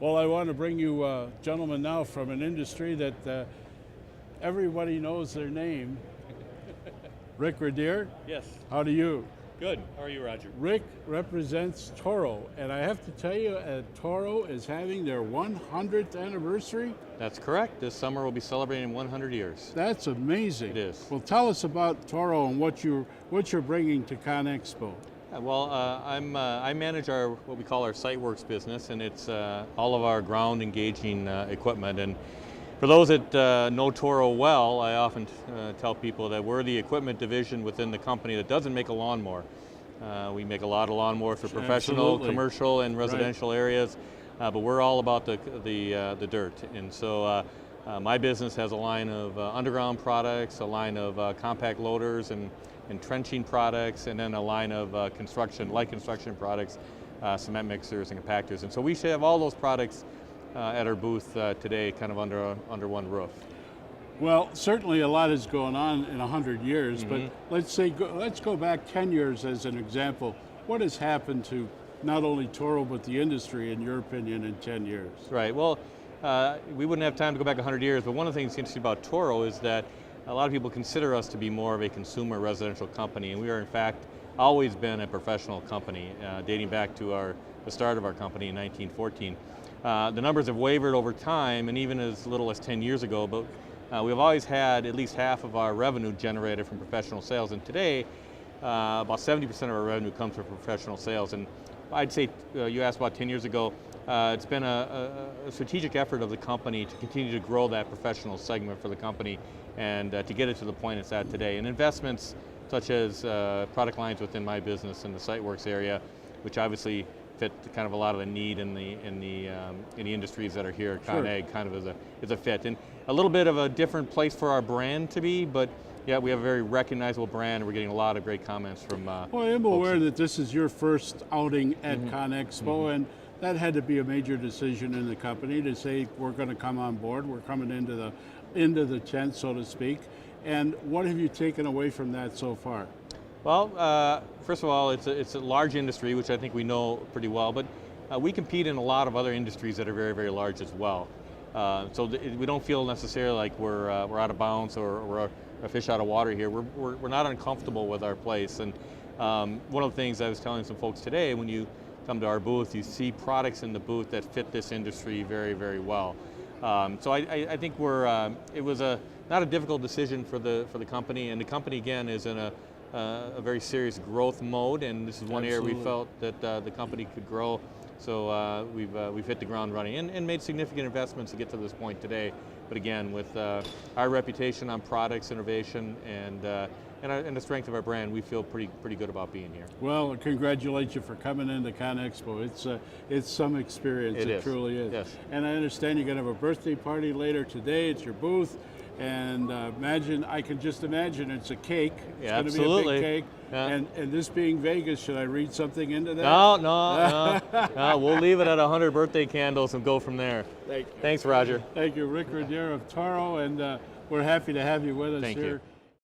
Well, I want to bring you gentlemen now from an industry that everybody knows their name. Rick Rodier. Yes. How do you? Good. How are you, Roger? Rick represents Toro, and I have to tell you, Toro is having their 100th anniversary. That's correct. This summer we'll be celebrating 100 years. That's amazing. It is. Well, tell us about Toro and what you're bringing to CONEXPO. Well, I manage what we call our Siteworks business, and it's all of our ground engaging equipment. And for those that know Toro well, I often tell people that we're the equipment division within the company that doesn't make a lawnmower. We make a lot of lawnmowers for professional, Absolutely. Commercial, and residential areas, but we're all about the dirt. And so my business has a line of underground products, a line of compact loaders and trenching products, and then a line of light construction products, cement mixers and compactors. And so we should have all those products at our booth today, kind of under one roof. Well, certainly a lot is going on in 100 years, but let's go back 10 years as an example. What has happened to not only Toro, but the industry, in your opinion, in 10 years? Right, well, we wouldn't have time to go back 100 years, but one of the things that's interesting about Toro is that a lot of people consider us to be more of a consumer residential company, and we are in fact always been a professional company, dating back to the start of our company in 1914. The numbers have wavered over time, and even as little as 10 years ago, but we've always had at least half of our revenue generated from professional sales, and today about 70% of our revenue comes from professional sales. And I'd say, you asked about 10 years ago, it's been a strategic effort of the company to continue to grow that professional segment for the company and to get it to the point it's at today. And investments such as product lines within my business in the Siteworks area, which obviously fit kind of a lot of the need in the industries that are here at ConEg, kind of is a fit. And a little bit of a different place for our brand to be, but yeah, we have a very recognizable brand, and we're getting a lot of great comments from Well, I am aware that this is your first outing at CONEXPO, and that had to be a major decision in the company to say, we're going to come on board, we're coming into the tent, so to speak. And what have you taken away from that so far? Well, first of all, it's a large industry, which I think we know pretty well, but we compete in a lot of other industries that are very, very large as well. So we don't feel necessarily like we're out of bounds or we're a fish out of water here. We're not uncomfortable with our place. And one of the things I was telling some folks today, when you come to our booth, you see products in the booth that fit this industry very, very well. So I think it was not a difficult decision for the company, and the company again is in a very serious growth mode, and this is one area we felt that the company could grow. So we've hit the ground running and made significant investments to get to this point today. But again, with our reputation on products, innovation, and the strength of our brand, we feel pretty good about being here. Well, I congratulate you for coming into CONEXPO. It's some experience. It truly is. Yes. And I understand you're going to have a birthday party later today. It's your booth. And I can just imagine it's a cake. It's going to be a big cake. Yeah. And this being Vegas, should I read something into that? No, we'll leave it at 100 birthday candles and go from there. Thank you. Thanks, Roger. Thank you, Rick Rodier of Toro, and we're happy to have you with us here.